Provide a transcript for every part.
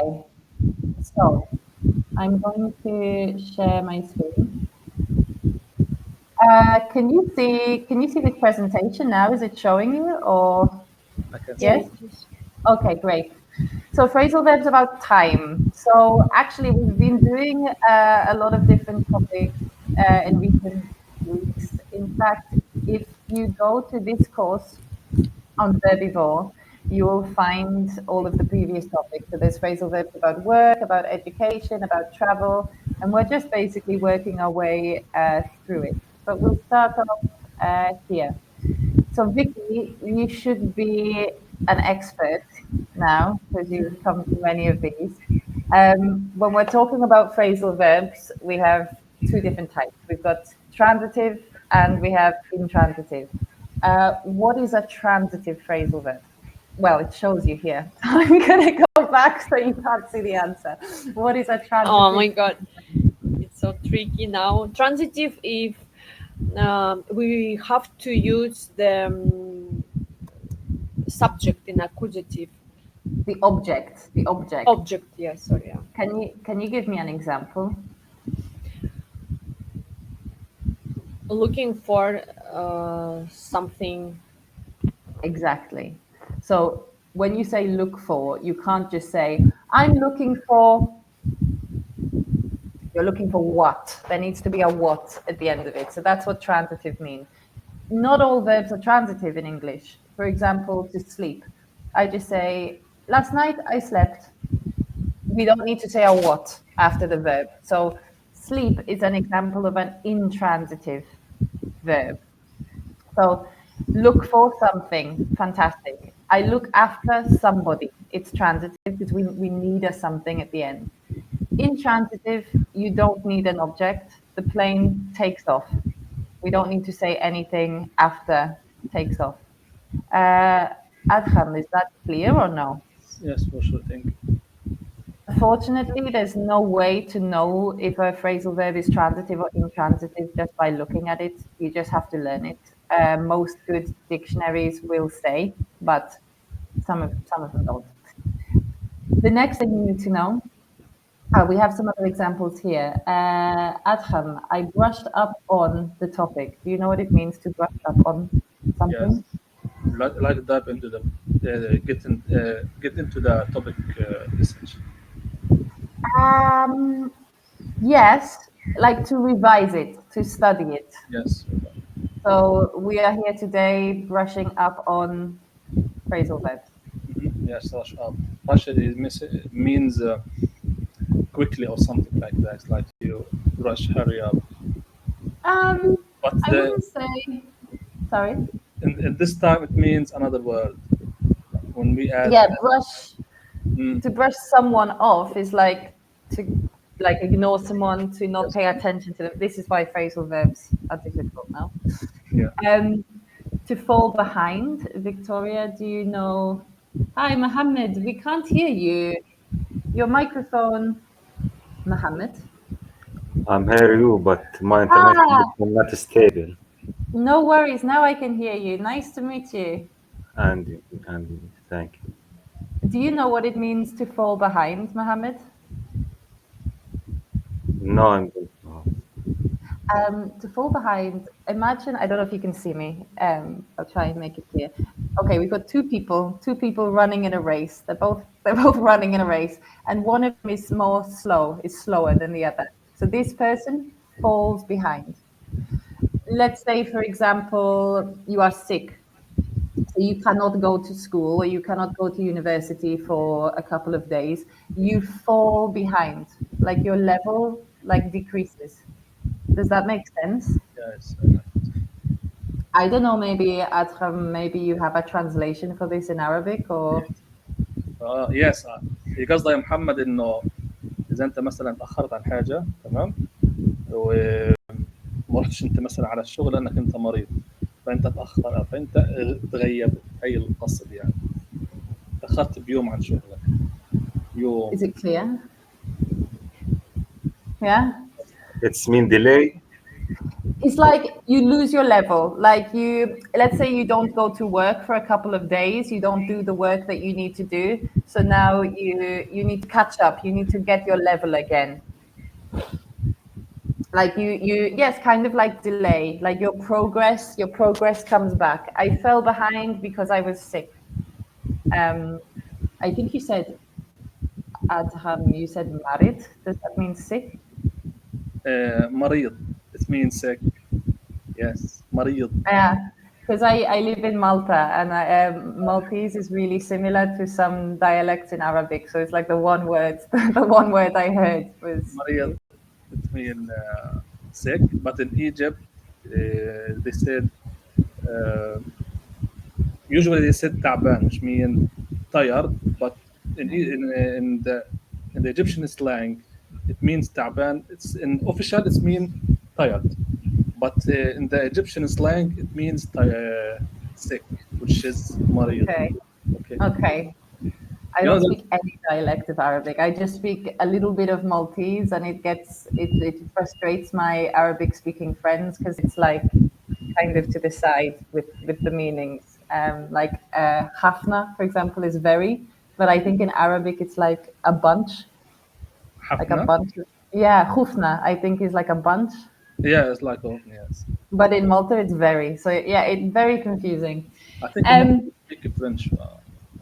Okay, so I'm going to share my screen. Can you see the presentation now? Is it showing you or I can see. yes? Yes. Okay, great. So phrasal verbs about time. So actually, we've been doing a lot of different topics in recent weeks. In fact, if you go to this course on Verbivore, you will find all of the previous topics. So there's phrasal verbs about work, about education, about travel, and we're just basically working our way through it. But we'll start off here. So Vicky, you should be an expert now because you've come to many of these. When we're talking about phrasal verbs, we have two different types. We've got transitive and we have intransitive. What is a transitive phrasal verb? Well, it shows you here. I'm going to go back so you can't see the answer. What is a transitive? Oh my god, it's so tricky now. Transitive if we have to use the subject in accusative. The object. The object. Object, yes, sorry. Yeah. Can you give me an example? Looking for something. Exactly. So when you say look for, you can't just say, I'm looking for, you're looking for what? There needs to be a what at the end of it. So that's what transitive means. Not all verbs are transitive in English. For example, to sleep. I just say, last night I slept. We don't need to say a what after the verb. So sleep is an example of an intransitive verb. So look for something, fantastic. I look after somebody. It's transitive because we need a something at the end. Intransitive, you don't need an object. The plane takes off. We don't need to say anything after takes off. Uh, Adham, is that clear or no? Yes, for sure. Thank you. Unfortunately, there's no way to know if a phrasal verb is transitive or intransitive just by looking at it. You just have to learn it. Most good dictionaries will say, but some of them don't. The next thing you need to know, we have some other examples here. Adham, I brushed up on the topic. Do you know what it means to brush up on Yes, something? like dive into the get into the topic essentially. Um, yes, like to revise it, to study it. Yes. So we are here today brushing up on phrasal verbs. Yes, rush up. Rush means quickly or something like that. Like you rush, hurry up. Um, But I wouldn't say. Sorry. in this time it means another word. When we add, Yeah, brush. mm, To brush someone off is like to ignore someone, to not yes, pay attention to them. This is why phrasal verbs are difficult now. yeah, Um, to fall behind. Victoria, do you know? Hi, Mohammed. We can't hear you. Your microphone, Mohammed. I'm hear you, but my internet Ah, connection not stable. no worries. Now I can hear you. Nice to meet you. And thank you. Do you know what it means to fall behind, Mohammed? No, I'm good. Oh, To fall behind, imagine, I don't know if you can see me. I'll try and make it clear. Okay, we've got two people running in a race. They're both running in a race, and one of them is slower than the other. So this person falls behind. Let's say, for example, you are sick. So you cannot go to school or you cannot go to university for a couple of days. You fall behind, like your level like decreases. Does that make sense? yes. I don't know, maybe Adham, maybe you have a translation for this in Arabic or يس هي قصدها يا محمد انه اذا انت مثلا تاخرت عن حاجه تمام وما رحتش انت مثلا على الشغل لانك انت مريض فانت تاخر فانت تغيبت هي القصد يعني تاخرت بيوم عن شغلك يوم is it clear? Yeah? it's mean delay. It's like you lose your level. Like you, let's say you don't go to work for a couple of days, you don't do the work that you need to do. So now you need to catch up. You need to get your level again. Like you yes, kind of like delay. Like your progress comes back. I fell behind because I was sick. Um, I think you said Adham, you said marid. Does that mean sick? مريض. It means sick. Yes, مريض. Yeah, because I live in Malta, and Maltese is really similar to some dialects in Arabic. So it's like the one word, the one word I heard was مريض. It means sick. But in Egypt, they said uh, usually they said تعبان, which means tired. But in the Egyptian slang, it means تعبان. It's in official, it means tired. But in the Egyptian slang, it means sick, which is مريض. okay. Okay. Okay. I You know don't that? speak any dialect of Arabic. I just speak a little bit of Maltese, and it frustrates my Arabic speaking friends because it's like kind of to the side with the meanings. Like hafna, for example, is very, but I think in Arabic it's like a حفنة. bunch. Yeah, hufna, I think is like a bunch, Yeah, it's like oh, yes. but in Malta it's very. So yeah, it's very confusing. I think in Malta Um, they speak French.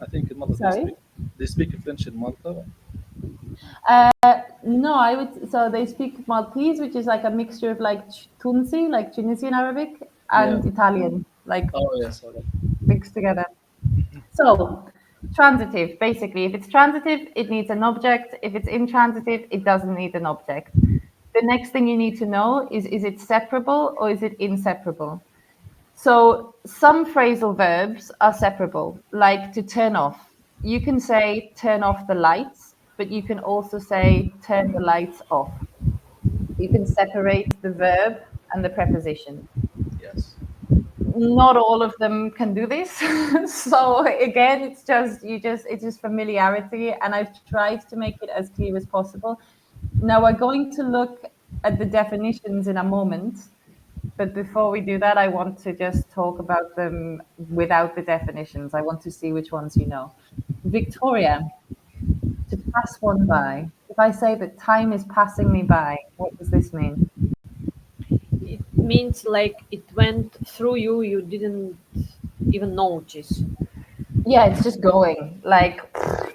I think in Malta sorry. they speak French in Malta. Uh, no, I would. So they speak Maltese, which is like a mixture of like Tunsi, like Tunisian Arabic, Yeah. and Italian, like Oh yes. Okay. mixed together. So transitive, basically, if it's transitive, it needs an object. If it's intransitive, it doesn't need an object. The next thing you need to know is it separable or is it inseparable? So some phrasal verbs are separable, like to turn off. You can say turn off the lights, but you can also say turn the lights off. You can separate the verb and the preposition. Yes. Not all of them can do this. So again, it's just familiarity, and I've tried to make it as clear as possible. Now we're going to look at the definitions in a moment. But before we do that, I want to just talk about them without the definitions. I want to see which ones you know. Victoria, to pass one by. If I say that time is passing me by, what does this mean? It means like it went through you, you didn't even notice. Yeah, it's just going. Like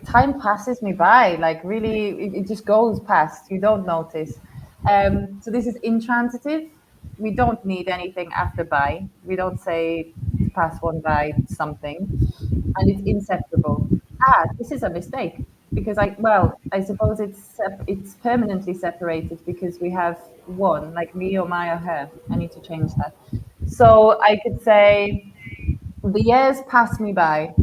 time passes me by. Like really, it just goes past. You don't notice. So this is intransitive. We don't need anything after by. We don't say to pass one by something, and it's inseparable. Ah, this is a mistake because I suppose it's permanently separated because we have one, like me or my or her. I need to change that. So I could say the years pass me by,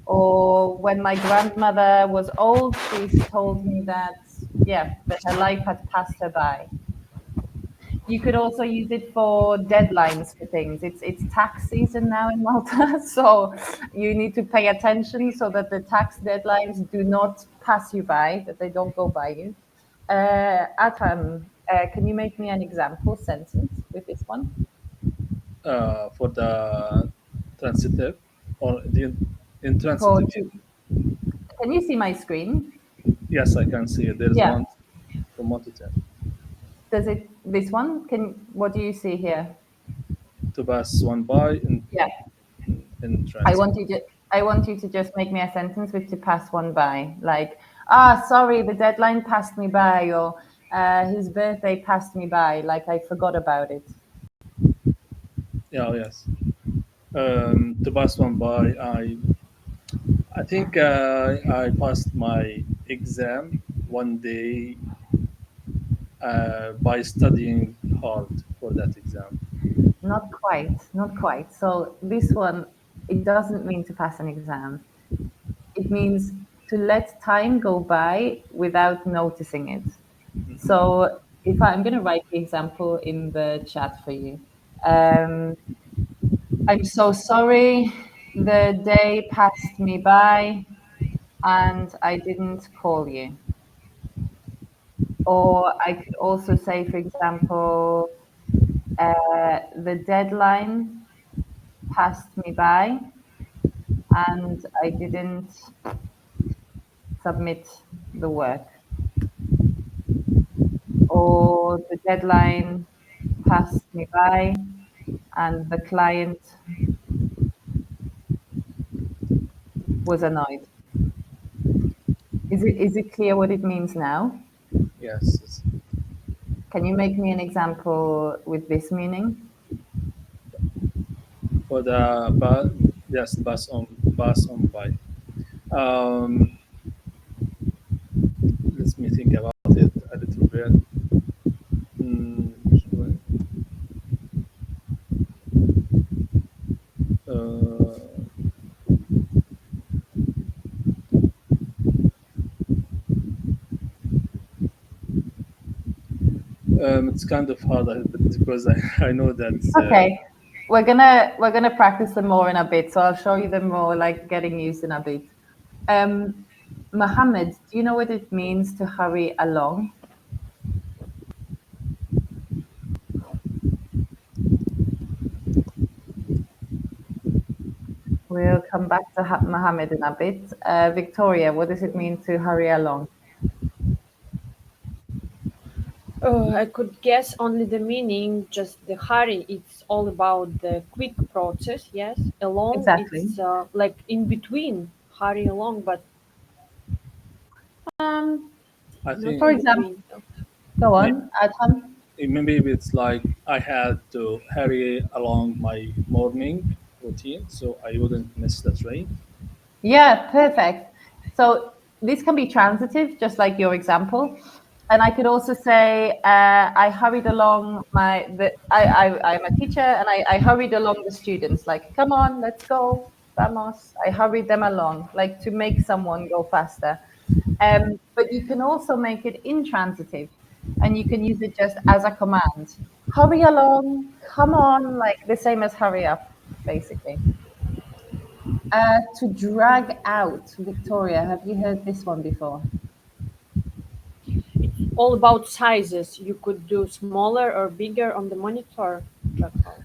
or when my grandmother was old, she told me that, yeah, that her life had passed her by. You could also use it for deadlines for things. It's tax season now in Malta, so you need to pay attention so that the tax deadlines do not pass you by, that they don't go by you. Atam, can you make me an example sentence with this one? For the transitive or the For intransitive. to, can you see my screen? Yes, I can see it. There is Yeah. one from 1 to 10. Does it this one? What do you see here? To pass one by Yeah. in I transit. want you to I want you to just make me a sentence with to pass one by. Like, ah, sorry, the deadline passed me by, or his birthday passed me by, like I forgot about it. Yeah, yes. To pass one by, I think I passed my exam one day by studying hard for that exam. Not quite, not quite. So this one, it doesn't mean to pass an exam. It means to let time go by without noticing it. So if I'm going to write the example in the chat for you. Um, I'm so sorry. The day passed me by and I didn't call you. Or I could also say, for example, The deadline passed me by and I didn't submit the work. Or the deadline passed me by and the client was annoyed. Is it clear what it means now? Yes. Can you make me an example with this meaning? For the yes, pass on by. Um, Let me think about it a little bit. Mm, uh, it's kind of hard because I know that. Okay. We're gonna practice them more in a bit, so I'll show you them more like getting used in a bit. Mohammed, do you know what it means to hurry along? We'll come back to Mohammed in a bit. Victoria, what does it mean to hurry along? Oh, I could guess only the meaning, just the hurry. It's all about the quick process, yes. Along, Exactly. it's like in between, hurry along, but Um, I not think for in example, between. go maybe, on, Adham. maybe it's like I had to hurry along my morning routine so I wouldn't miss the train. Yeah, perfect. So this can be transitive, just like your example. And I could also say, I hurried along I'm a teacher and I hurried along the students, like, come on, let's go, vamos. I hurried them along, like to make someone go faster. But you can also make it intransitive and you can use it just as a command. Hurry along, come on, like the same as hurry up, basically. To drag out, Victoria, have you heard this one before? All about sizes. You could do smaller or bigger on the monitor. Drag out.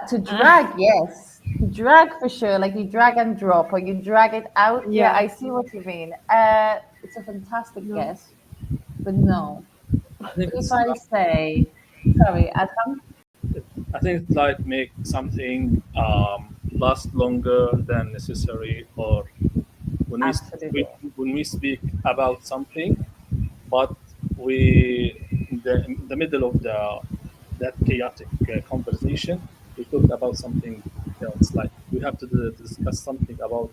To Ah, drag, yes. To drag for sure, like you drag and drop or you drag it out. Yeah, yeah, I see what you mean. It's a fantastic no. guess, but no. I think If it's I like, say, sorry, Adham, I think it's like make something last longer than necessary, or when we absolutely. when we speak about something, but we in the middle of that chaotic conversation, we talk about something else. Like we have to discuss something about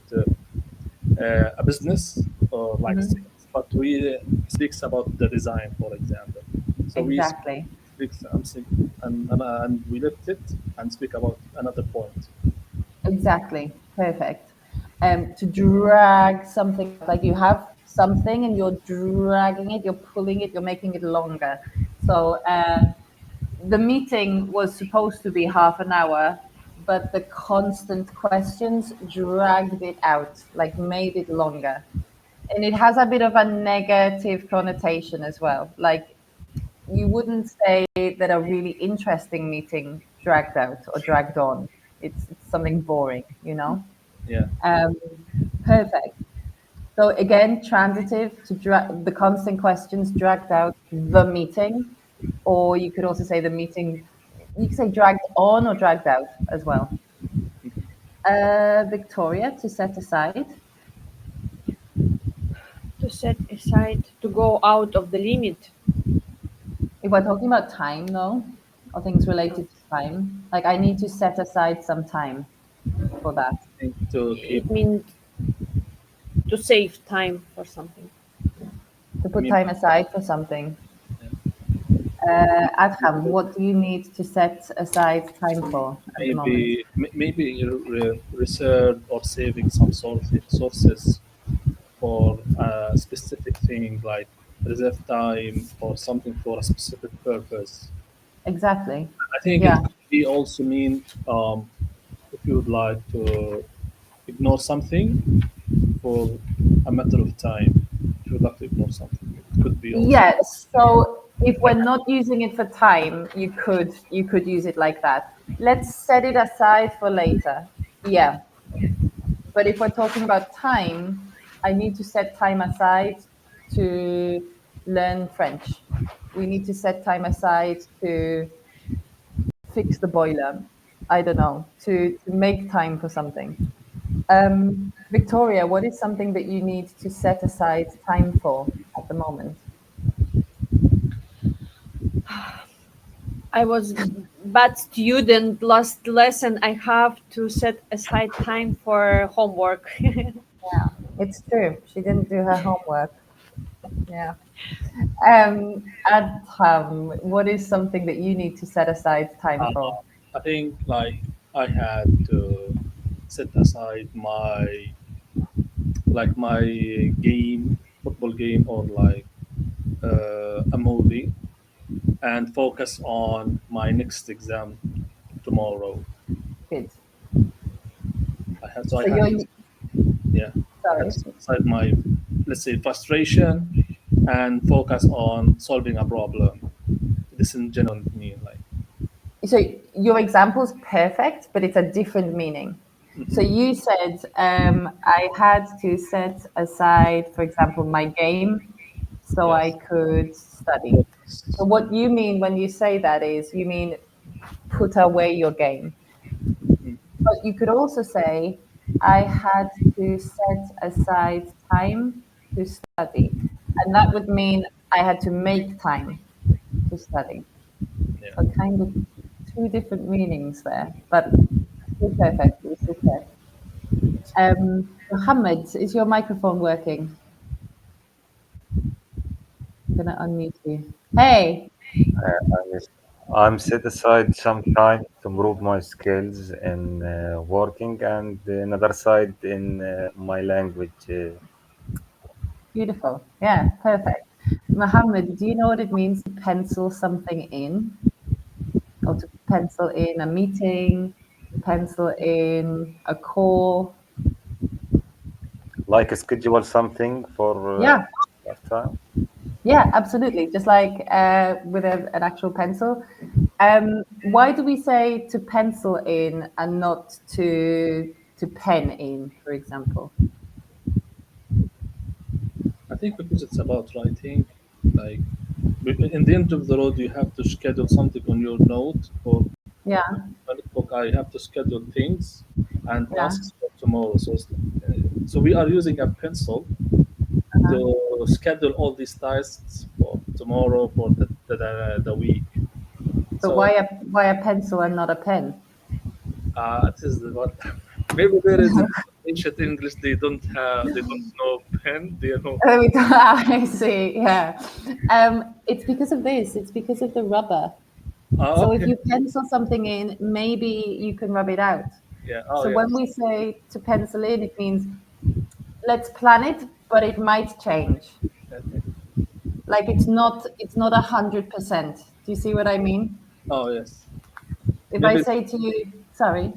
a business or like Mhm. sales, but we speaks about the design, for example. So we Exactly. speak something and we left it and speak about another point. Exactly. Perfect. To drag something like you have something and you're dragging it, you're pulling it, you're making it longer. So the meeting was supposed to be half an hour, but the constant questions dragged it out, like made it longer. And it has a bit of a negative connotation as well. Like you wouldn't say that a really interesting meeting dragged out or dragged on. It's something boring, you know? Yeah. Um, Perfect. So again, transitive to drag the constant questions dragged out the meeting, or you could also say the meeting. You could say dragged on or dragged out as well. Victoria, to set aside. To set aside, to go out of the limit. If we're talking about time, though, or things related to time, like I need to set aside some time for that, I think to keep. It means to save time for something. to I put mean, time aside for something. Adham, what do you need to set aside time for at the moment? maybe research or saving some sources for a specific thing like reserve time or something for a specific purpose. Exactly. I think it Yeah, could be also mean if you would like to ignore something for a matter of time. If you would like to ignore something, it could be also. Yes. So if we're not using it for time, you could use it like that. Let's set it aside for later. Yeah. But if we're talking about time, I need to set time aside to learn French. We need to set time aside to fix the boiler. I don't know, to make time for something. Victoria, what is something that you need to set aside time for at the moment? I was bad student. Last lesson, I have to set aside time for homework. Yeah, it's true. She didn't do her homework. Yeah. Adham, what is something that you need to set aside time Uh, for? I think like I had to set aside my game, football game, or like a movie, and focus on my next exam tomorrow. Good. I So had to, you're yeah, I had sorry. to set aside my, let's say, frustration and focus on solving a problem. This in general mean like, So your example's perfect, but it's a different meaning. So mhm, you said I had to set aside, for example, my game so I yes, could study. So focus. what you mean when you say that is you mean put away your game. Mhm, But you could also say I had to set aside time to study. And that would mean I had to make time to study. yeah. So kind of two different meanings there, but still perfect. It's still perfect. Mohammed, is your microphone working? I'm gonna unmute you. Hey, I I'm set aside some time to improve my skills in working and another side in my language. beautiful. Yeah, perfect. Mohammed, do you know what it means to pencil something in? Or to pencil in a meeting, to pencil in a call? Like schedule something for Yeah, that time. yeah, absolutely. Just like with an actual pencil. Why do we say to pencil in and not to pen in, for example? I think because it's about writing, like in the end of the road, you have to schedule something on your note or Yeah, a notebook. I have to schedule things and yeah. tasks for tomorrow. So we are using a pencil Uh-huh. to schedule all these tasks for tomorrow for the week. But So why a pencil and not a pen? this is what maybe there is in ancient English they don't know pen. They know. Oh, I see. Yeah. It's because of this. It's because of the rubber. So if Okay. you pencil something in, maybe you can rub it out. Yeah. Oh So when yes. we say to pencil in, it means let's plan it, but it might change. Okay. Like it's not 100%. Do you see what I mean? Oh yes. If I Maybe say to you, sorry,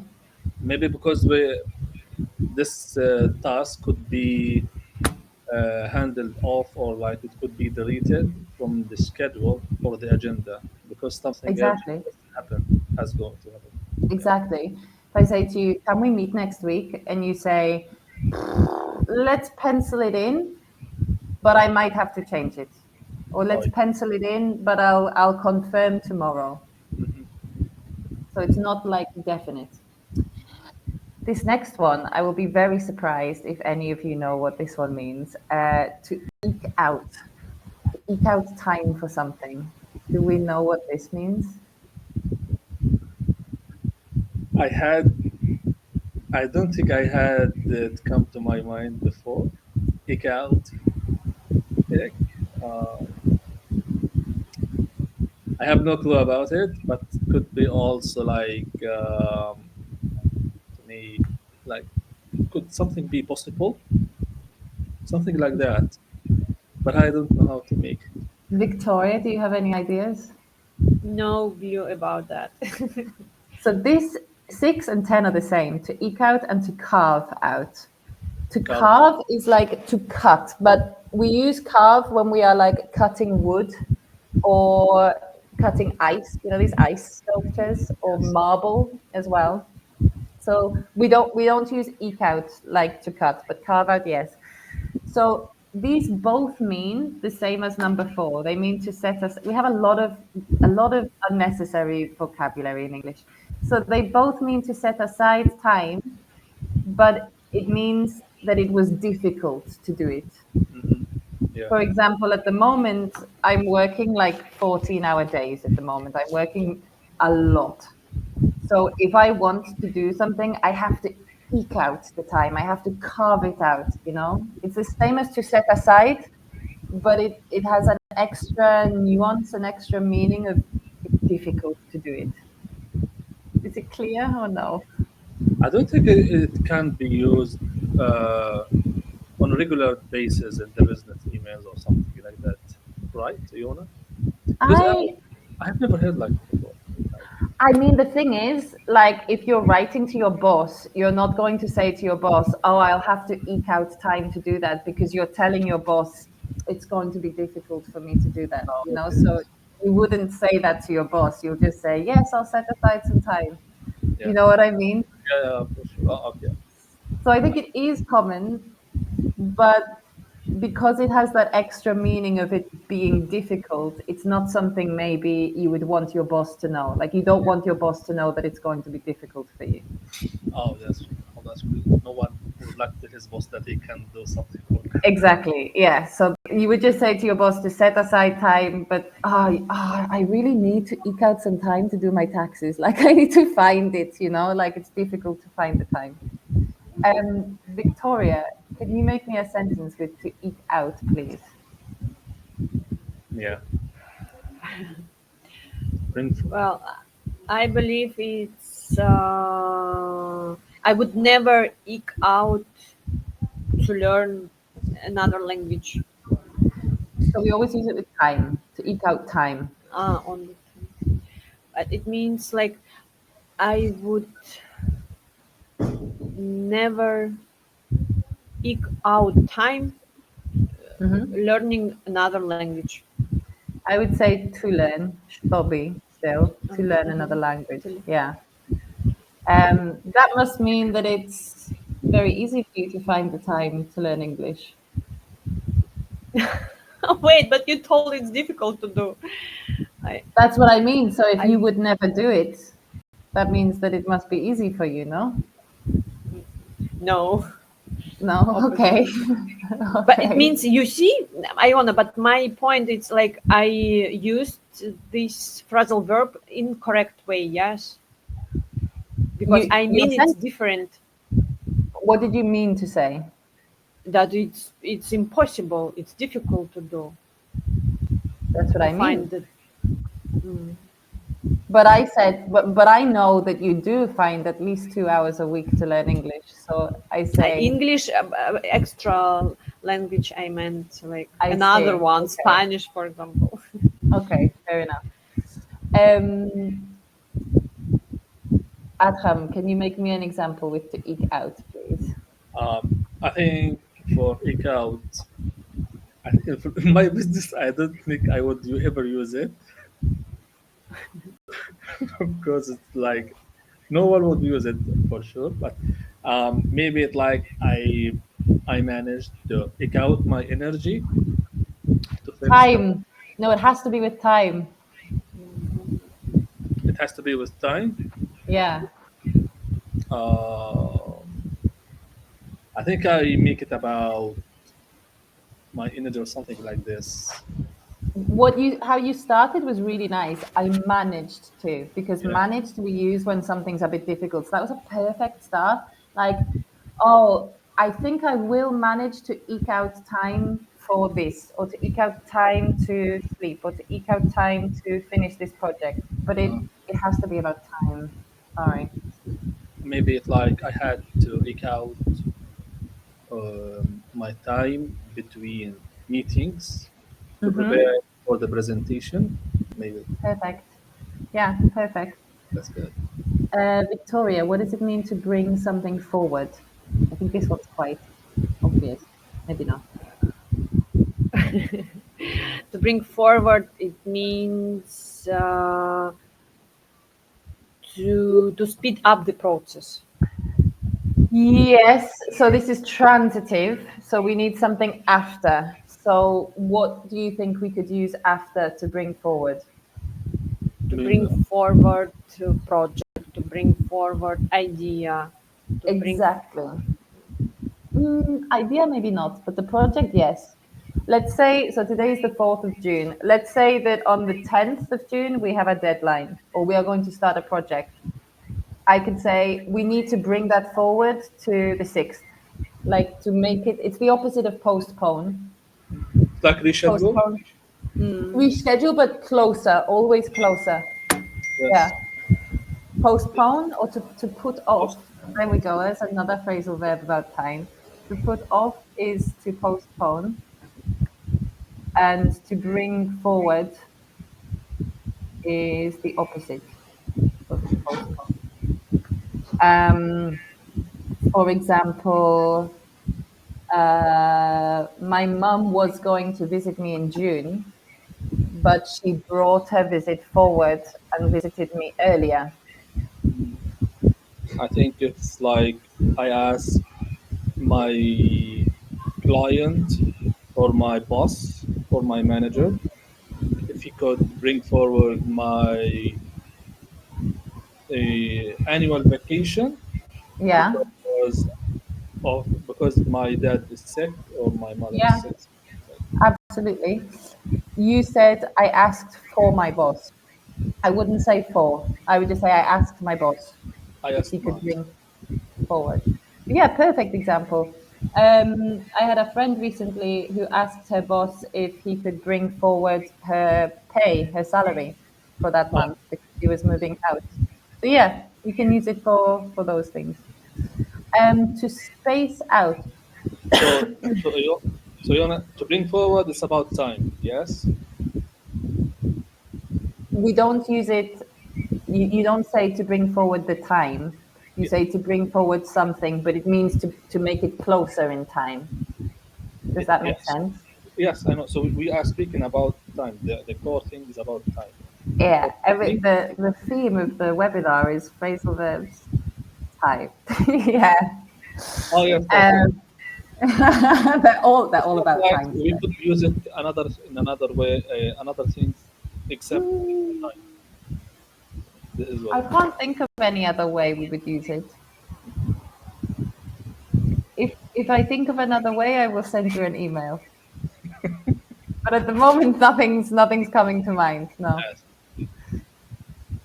maybe because this task could be handled off or like it could be deleted from the schedule or the agenda because something else exactly, has going to happen. Yeah. exactly. If I say to you, can we meet next week? And you say, let's pencil it in, but I might have to change it. Or Oh, let's pencil it in, but I'll confirm tomorrow. mhm. So it's not like definite. This next one, I will be very surprised if any of you know what this one means. To eke out, to eke out time for something. Do we know what this means? I had. I don't think I had it come to my mind before. Kick out. Kick. Uh, I have no clue about it, but could be also like to me, like could something be possible? Something like that, but I don't know how to make it. Victoria, do you have any ideas? No view about that. So this 6 and 10 are the same, to eke out and to carve out. To Carve. carve is like to cut, but we use carve when we are like cutting wood or cutting ice, these ice sculptures, or marble as well. So we don't use eke out like to cut, but carve out, yes. So these both mean the same as number 4. They mean to set us. We have a lot of unnecessary vocabulary in English. So they both mean to set aside time, but it means that it was difficult to do it. Yeah. For example, at the moment, I'm working like 14-hour days at the moment. I'm working a lot. So if I want to do something, I have to eke out the time. I have to carve it out. It's the same as to set aside, but it has an extra nuance, an extra meaning of it's difficult to do it. Is it clear or no? I don't think it can be used on a regular basis in the business emails or something like that, right, Iona? Because I I have never heard like before. I mean, the thing is, like, if you're writing to your boss, you're not going to say to your boss, "Oh, I'll have to eke out time to do that," because you're telling your boss it's going to be difficult for me to do that. Okay. So you wouldn't say that to your boss. You'll just say, "Yes, I'll set aside some time." Yeah. You know what I mean? Yeah, for sure. Okay. So I think it is common, but because it has that extra meaning of it being difficult, it's not something maybe you would want your boss to know. Like, you don't want your boss to know that it's going to be difficult for you. That's great. No one would like to tell his boss that he can do something for him. Exactly. Yeah. So you would just say to your boss to set aside time, but I really need to eke out some time to do my taxes. Like, I need to find it. Like, it's difficult to find the time. Victoria, can you make me a sentence with to eke out, please? Yeah. Bring Well, I believe it's. I would never eke out to learn another language. So we always use it with time, to eke out time. On the, but it means like I would never eke out time learning another language. I would say to learn, Bobby, still, to learn another language. Totally. Yeah. That must mean that it's very easy for you to find the time to learn English. Wait, but you told it's difficult to do. That's what I mean. So if I you would never do it, that means that it must be easy for you, no? no. No? Okay. But it Okay. means you see, Iona. But my point is like I used this phrasal verb in correct way. Yes, because I Your mean it's sense, different. what did you mean to say? That it's impossible. It's difficult to do. That's what To I mean. find the. Mm. But I said, but I know that you do find at least 2 hours a week to learn English. So I say, English extra language. I meant like I another see. one, Okay. Spanish, for example. Okay. Fair enough. Um, Adham, can you make me an example with to eke out, please? I think for eke out, I think for my business, I don't think I would ever use it because it's like no one would use it for sure. But maybe it like I managed to eke out my energy to finish the. Time. No, it has to be with time. It has to be with time. Yeah. Uh, I think I make it about my energy or something like this. How you started was really nice. I managed to, because Yeah. managed we use when something's a bit difficult. So that was a perfect start. Like, oh, I think I will manage to eke out time for this, or to eke out time to sleep, or to eke out time to finish this project. But it has to be about time. Sorry. Maybe it like I had to eke out my time between meetings to Mm-hmm. prepare for the presentation. Maybe Perfect. Yeah, perfect. that's good. Victoria, what does it mean to bring something forward? I think this one's quite obvious. Maybe not. To bring forward, it means to speed up the process. Yes, so this is transitive, so we need something after. So what do you think we could use after to bring forward? To I bring mean, forward to project, to bring forward idea, to bring. Exactly. Idea, maybe not, but the project, yes. Let's say, so today is the 4th of June. Let's say that on the 10th of June, we have a deadline or we are going to start a project. I could say we need to bring that forward to the 6th, like to make it, it's the opposite of postpone. it's like reschedule. Postpone, reschedule, but closer, always closer. Yes. Yeah. Postpone or to put off. There we go. There's another phrasal verb about time. To put off is to postpone, and to bring forward is the opposite of to postpone. Um, for example, my mum was going to visit me in June, but she brought her visit forward and visited me earlier. I think it's like I ask my client or my boss or my manager if he could bring forward my annual vacation Yeah, because because my dad is sick or my mother is yeah, sick. absolutely. You said I asked for my boss. I wouldn't say for. I would just say I asked my boss I if asked he could mine. bring forward. Yeah, perfect example. I had a friend recently who asked her boss if he could bring forward her pay, her salary for that Oh, month because she was moving out. So yeah, you can use it for those things. To space out, so so you wanna, to bring forward it's about time. Yes. we don't use it. You don't say to bring forward the time. You Yeah. say to bring forward something, but it means to make it closer in time. Does that make Yes. sense? Yes, I know. So we are speaking about time. The core thing is about time. Yeah, But I think the theme of the webinar is phrasal verbs type. Yeah, oh yes, yes, yes. um, they're It's all not about like time we today. could use it another in another way, another things except time. This is what I I mean. can't think of any other way we would use it. If I think of another way, I will send you an email. But at the moment, nothing's coming to mind. No, Yes.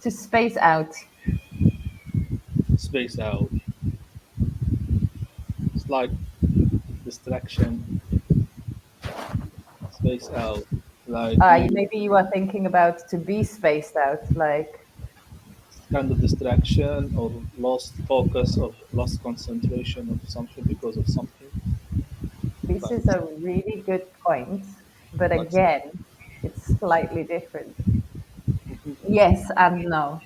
to space out. Space out. It's like distraction. Space out. Like you Maybe you are thinking about to be spaced out, like kind of distraction or lost focus or lost concentration of something because of something. this Like is a really good point, but like again, it's slightly different. Yes and no.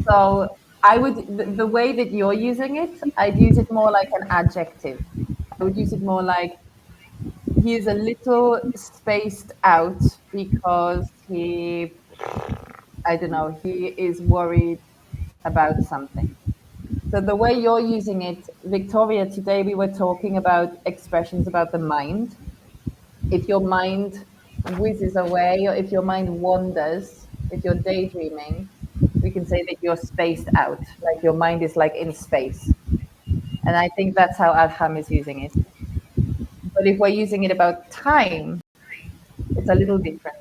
So I would, the way that you're using it, I'd use it more like an adjective. I would use it more like he is a little spaced out because I don't know, he is worried about something. So the way you're using it, Victoria, today we were talking about expressions about the mind. If your mind whizzes away or if your mind wanders, if you're daydreaming, we can say that you're spaced out, like your mind is like in space. And I think that's how Adham is using it. But if we're using it about time, it's a little different.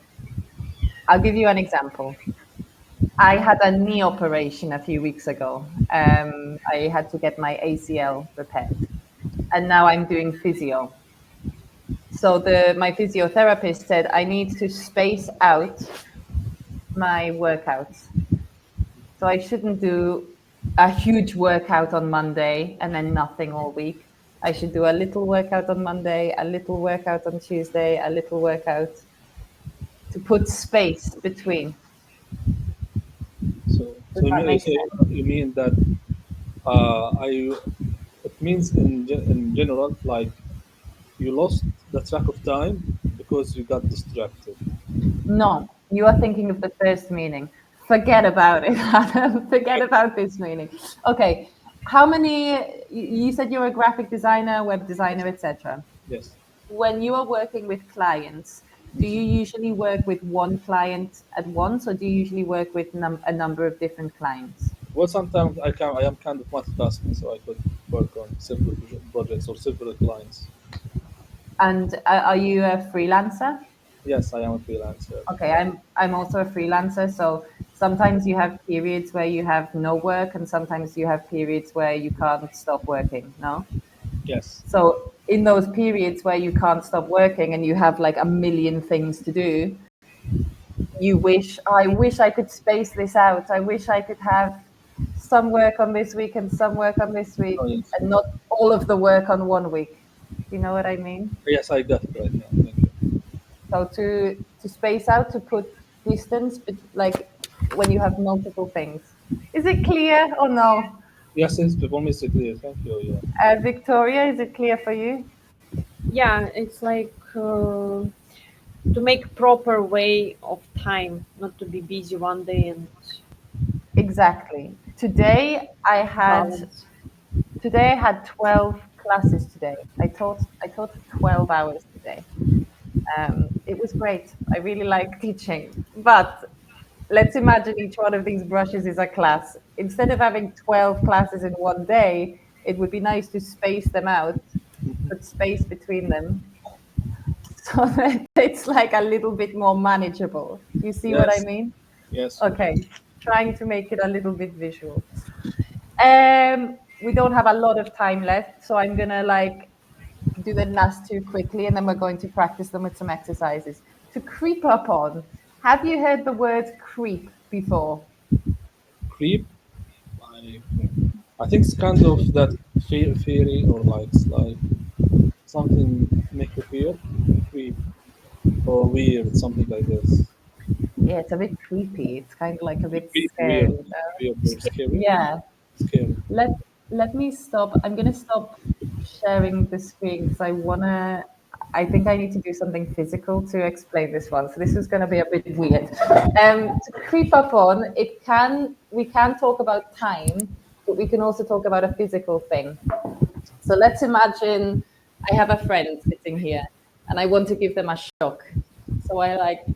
I'll give you an example. I had a knee operation a few weeks ago. I had to get my ACL repaired, and now I'm doing physio. So my physiotherapist said I need to space out my workouts. So I shouldn't do a huge workout on Monday and then nothing all week. I should do a little workout on Monday, a little workout on Tuesday, a little workout to put space between. so Does you that mean, make so sense? you mean that I it means in general like you lost the track of time because you got distracted. No, you are thinking of the first meaning. Forget about it, Adam. Forget about this meaning. Okay, how many? You said you're a graphic designer, web designer, etc. Yes. When you are working with clients, do you usually work with one client at once, or do you usually work with a number of different clients? Well, sometimes I am kind of multitasking, so I could work on several projects or several clients. And are you a freelancer? Yes, I am a freelancer. Okay, I'm also a freelancer, so sometimes you have periods where you have no work, and sometimes you have periods where you can't stop working. No, Yes. so in those periods where you can't stop working and you have like a million things to do, I wish I could space this out. I wish I could have some work on this week and some work on this week, Oh, yes. and not all of the work on one week. Do you know what I mean? Yes, I got it right now. Thank you. So to space out, to put distance, but like when you have multiple things. Is it clear or no? Yes, it's for me it's clear. Thank you. Yeah. Victoria, is it clear for you? Yeah, it's like to make proper way of time, not to be busy one day and Exactly. balance. Today I had 12 classes today. I taught 12 hours today. It was great. I really like teaching. But let's imagine each one of these brushes is a class. Instead of having 12 classes in one day, it would be nice to space them out, put space between them, so that it's like a little bit more manageable. Do you see what I Yes. mean? Yes. Okay, trying to make it a little bit visual. We don't have a lot of time left, so I'm gonna like do the last two quickly, and then we're going to practice them with some exercises. To creep up on, have you heard the word creep before? Creep. I, I think it's kind of that fairy or like it's like something make you fear, creep or weird, something like this. Yeah, it's a bit creepy. It's kind of like a bit Creep, scary. weird, weird or scary. Yeah. Scary. Let let me stop. I'm gonna stop sharing the screen because I think I need to do something physical to explain this one. So this is going to be a bit weird. To creep up on, we can talk about time, but we can also talk about a physical thing. So let's imagine I have a friend sitting here and I want to give them a shock. So I like,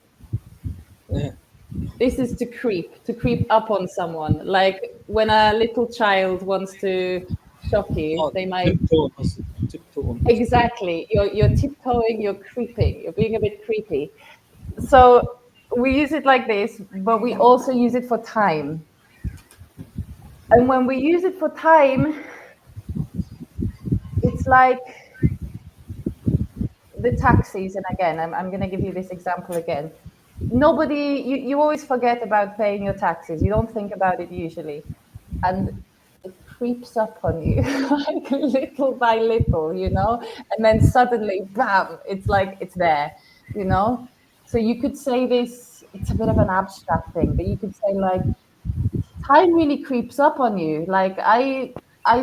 Yeah. this is to creep up on someone. Like when a little child wants to shock you, Oh, they might. tiptoe, tiptoe. Exactly. You're tiptoeing, you're creeping, you're being a bit creepy. So we use it like this, but we also use it for time. And when we use it for time, it's like the taxis. And again, I'm going to give you this example again. You always forget about paying your taxes. You don't think about it usually. And it creeps up on you like little by little, and then suddenly, bam, it's like it's there. So you could say this, it's a bit of an abstract thing, but you could say like time really creeps up on you. Like I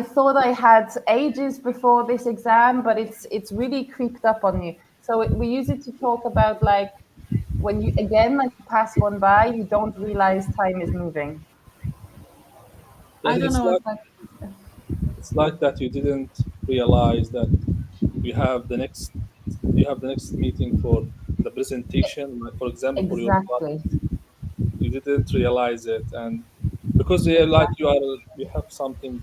thought I had ages before this exam, but it's really creeped up on you. So we use it to talk about like when you again like pass one by, you don't realize time is moving. Yeah, I don't know if that. it's like that you didn't realize that you have the next you have the next meeting for the presentation, like for example for your class. Exactly. You didn't realize it, and because like Exactly. you have something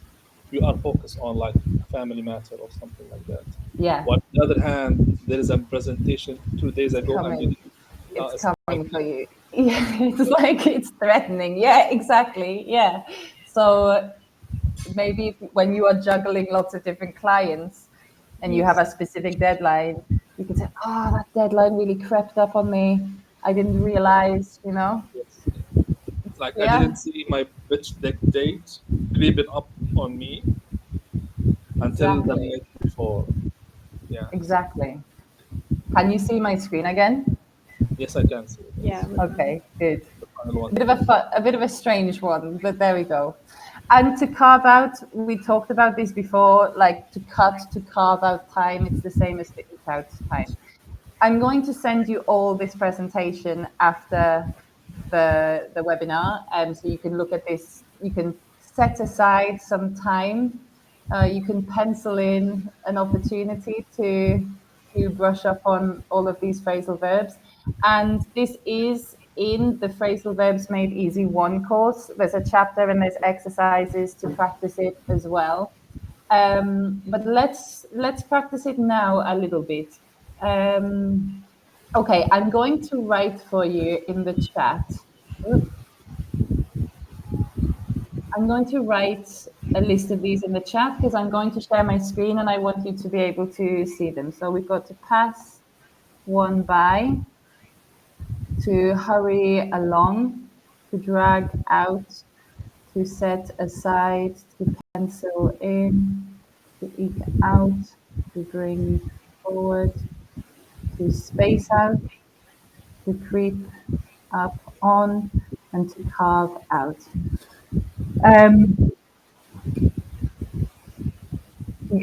you are focused on, like a family matter or something like that. Yeah, But on the other hand, there is a presentation 2 days it's ago and you coming. didn't, It's it's like coming for you. Yeah, it's like it's threatening. Yeah, exactly. Yeah. So maybe when you are juggling lots of different clients and you have yes, a specific deadline, you can say, "Oh, that deadline really crept up on me. I didn't realize." yes. Like I Yeah, didn't see my pitch deck date creeping up on me until the exactly. night before. Yeah. Exactly. Can you see my screen again? Yes, I can see it. Yeah, Yes. we can. Okay, good. The final one. A bit of a strange one, but there we go. And to carve out, we talked about this before, like to carve out time, it's the same as to eat out time. I'm going to send you all this presentation after the webinar, so you can look at this. You can set aside some time. You can pencil in an opportunity to brush up on all of these phrasal verbs. And this is in the Phrasal Verbs Made Easy 1 course. There's a chapter and there's exercises to practice it as well. But let's practice it now a little bit. Okay, I'm going to write for you in the chat. I'm going to write a list of these in the chat because I'm going to share my screen and I want you to be able to see them. So we've got to pass one by, to hurry along, to drag out, to set aside, to pencil in, to eke out, to bring forward, to space out, to creep up on, and to carve out.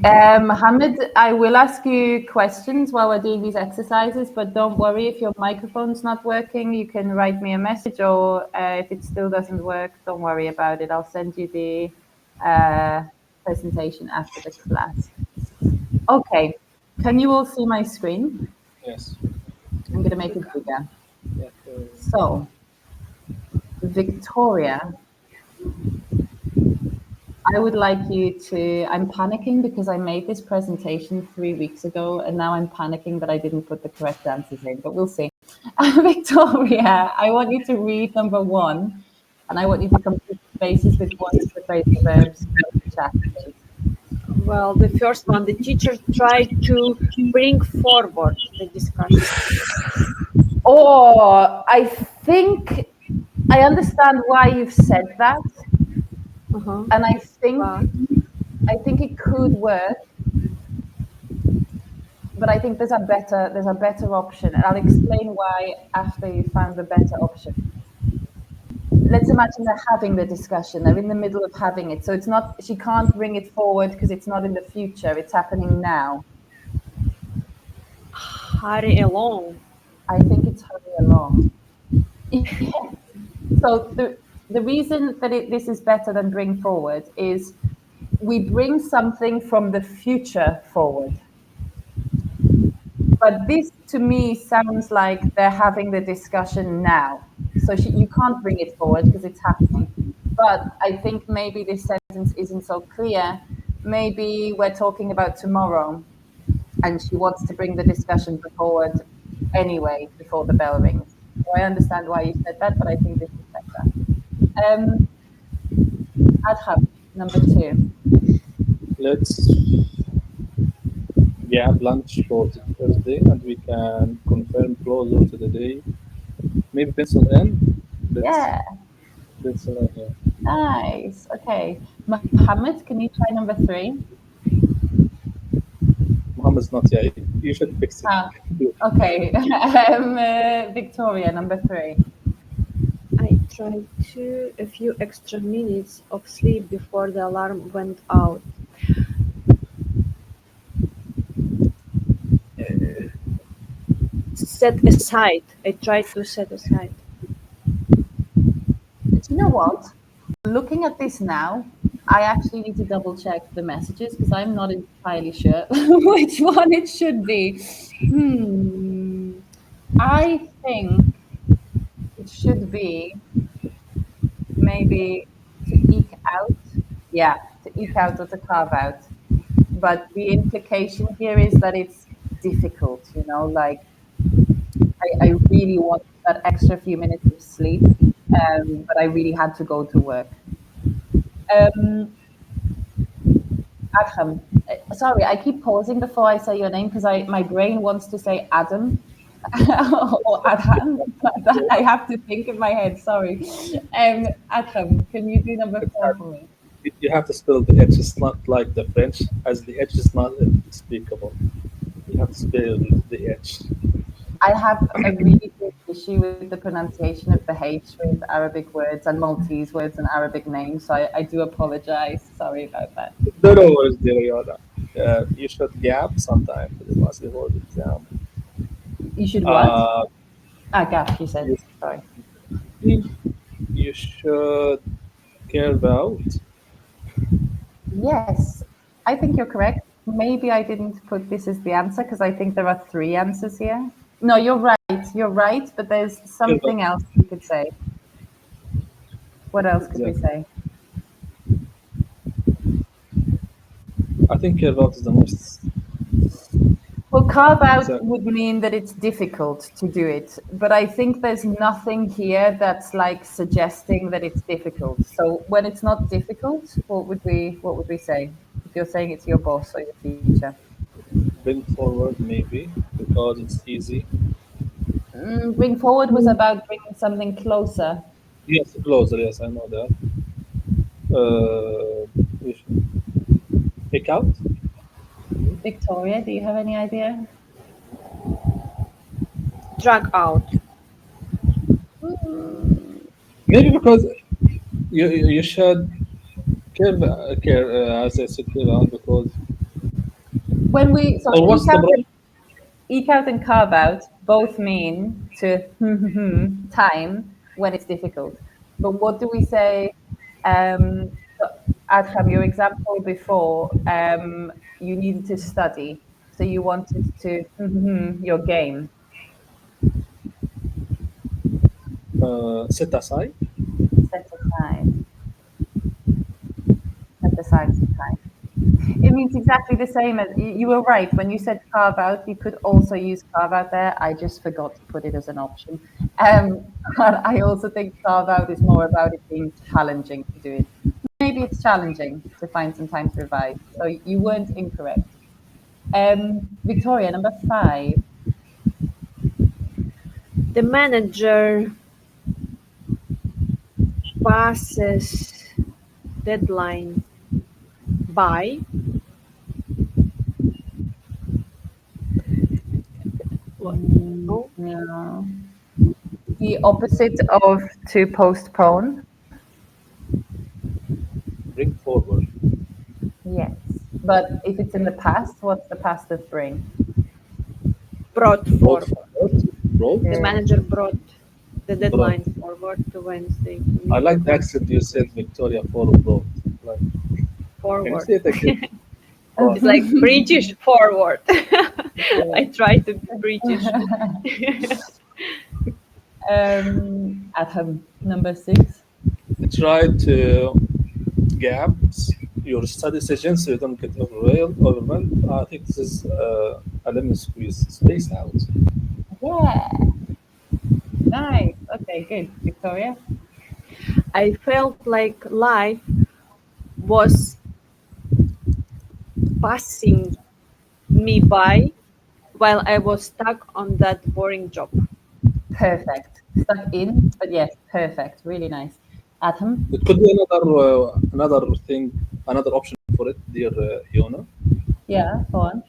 Mohammed, I will ask you questions while we're doing these exercises, but don't worry if your microphone's not working. You can write me a message, or if it still doesn't work, don't worry about it. I'll send you the presentation after the class. Okay, can you all see my screen? Yes. I'm going to make it bigger. Yeah. So, Victoria, I would like you to, I'm panicking because I made this presentation 3 weeks ago and now I'm panicking that I didn't put the correct answers in, but we'll see. Victoria, I want you to read number 1 and I want you to complete spaces with one of the phrasal verbs in the chat, please. Well, the first one, the teacher tried to bring forward the discussion. Oh, I think I understand why you've said that. And I think it could work, but I think there's a better option, and I'll explain why after you found the better option. Let's imagine they're having the discussion, they're in the middle of having it, so it's not, she can't bring it forward because it's not in the future, it's happening now. Hurry along. I think it's hurry along. So the reason that this is better than bring forward is we bring something from the future forward. But this, to me, sounds like they're having the discussion now. So you can't bring it forward because it's happening. But I think maybe this sentence isn't so clear. Maybe we're talking about tomorrow, and she wants to bring the discussion forward anyway before the bell rings. So I understand why you said that, but I think this is better. Adham, number 2. Let's have lunch for the Thursday and we can confirm closer to the day. Maybe pencil in? Yeah. Pencil in, yeah. Nice. Okay. Mohammed, can you try number 3? Muhammad's not yet. You should fix it. Okay. Victoria, number 3. I tried a few extra minutes of sleep before the alarm went out. Set aside. I tried to set aside. Do you know what? Looking at this now, I actually need to double check the messages because I'm not entirely sure which one it should be. I think it should be maybe to eke out. Yeah, to eke out or to carve out. But the implication here is that it's difficult, you know, like I really want that extra few minutes of sleep, but I really had to go to work. Adham, sorry, I keep pausing before I say your name because my brain wants to say Adam or Adham, but I have to think in my head, sorry. Adham, can you do number 4 for me? You have to spell the H. It's not like the French, as the H is not speakable. You have to spell the H. I have a really big issue with the pronunciation of the H with Arabic words and Maltese words and Arabic names, so I do apologize. Sorry about that. No worries, dear Yoda. You should gap sometime for the last word exam. You should what? Uh, Gap, you said. you, Sorry. you should carve out. Yes, I think you're correct. Maybe I didn't put this as the answer because I think there are three answers here. No, you're right. You're right, but there's Carve out. something else we could say. What else could we Exactly. say? I think carve out is the most Well, carve out exact. would mean that it's difficult to do it, but I think there's nothing here that's like suggesting that it's difficult. So when it's not difficult, what would we say? If you're saying it's your boss or your teacher. Bring forward maybe because it's easy. Bring forward was about bringing something closer. Yes, closer. Yes, I know that. We should pick out. Victoria, do you have any idea? Drag out. Maybe because you should care as I said carve out because When we so or what's the problem? eke out and carve out both mean to time when it's difficult. But what do we say? So Adham, your example before, you needed to study, so you wanted to your game. Set aside. Set aside, set aside some time. It means exactly the same as you were right. When you said carve out, you could also use carve out there. I just forgot to put it as an option. But I also think carve out is more about it being challenging to do it. Maybe it's challenging to find some time to revise. So you weren't incorrect. Victoria, number 5. The manager passes deadline by what? No? No. The opposite of to postpone. Bring forward. Yes. But if it's in the past, what's the past of bring? Brought Brought forward. forward. Brought. The manager brought the Brought. deadline forward to Wednesday. I like the accent you said, Victoria, for brought. Like, can you Forward. say it again? It's like British forward. I try to be British. At home, number 6. Try to gaps your study session so you don't get overwhelmed. I think this is a lemon squeeze. Space out. Yeah. Nice. Okay, good. Victoria? I felt like life was passing me by while I was stuck on that boring job. Perfect. Stuck in, but yes, perfect. Really nice. Atom? It could be another thing, another option for it, dear Yona. Yeah, go on.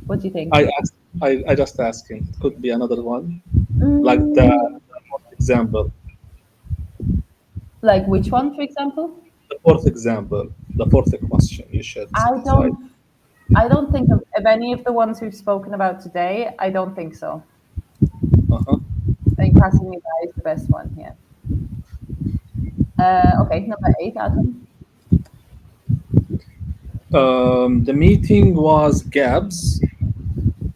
What do you think? I just asking. It could be another one, like the fourth example. Like which one, for example? The fourth example, the fourth question. You should decide. I don't think of any of the ones we've spoken about today. I don't think so. Uh-huh. I think passing me by is the best one here. Okay, number 8, Adam. The meeting was gaps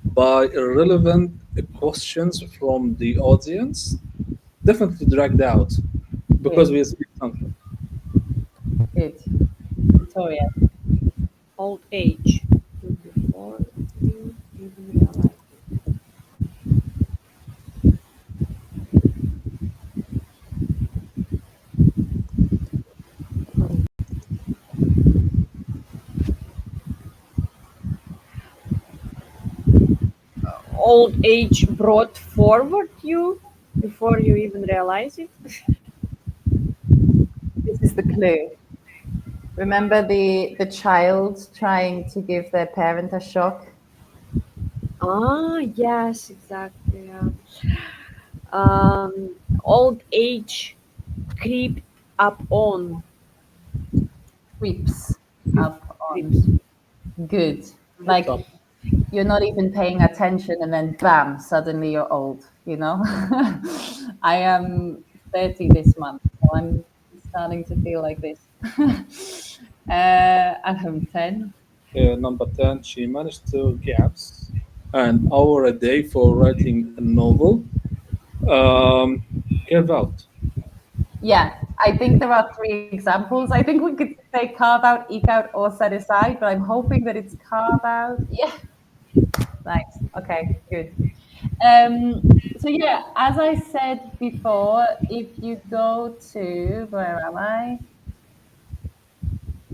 by irrelevant questions from the audience. Definitely dragged out because we speak something. Good. Victoria. Old age. Before you even realize. Old age brought forward you before you even realize it. This is the clue. Remember the child trying to give their parent a shock? Ah, yes, exactly. Yeah. Old age creep up on. Creeps up on. Creeps. Good. Like Top. you're not even paying attention, and then bam, suddenly you're old. I am 30 this month, so I'm starting to feel like this. I'm 10. Number 10, she managed to gaps an hour a day for writing a novel. Carve out. Yeah, I think there are three examples. I think we could say carve out, eke out, or set aside, but I'm hoping that it's carve out. Yeah, nice. Okay, good. So yeah, as I said before, if you go to where am I?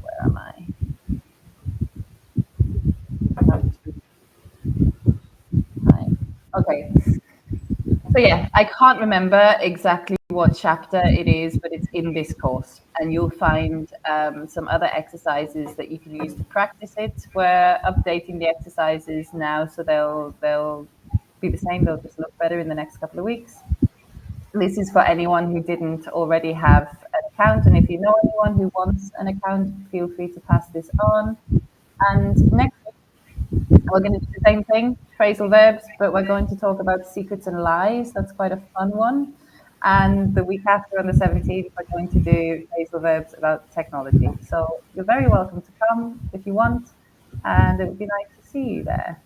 Where am I? Hi. Okay. So yeah, I can't remember exactly what chapter it is, but it's in this course, and you'll find some other exercises that you can use to practice it. We're updating the exercises now, so they'll be the same. They'll just look better in the next couple of weeks. This is for anyone who didn't already have an account, and if you know anyone who wants an account, feel free to pass this on. And next we're going to do the same thing, phrasal verbs, but we're going to talk about secrets and lies. That's quite a fun one. And the week after, on the 17th, we're going to do phrasal verbs about technology. So you're very welcome to come if you want, and it would be nice to see you there.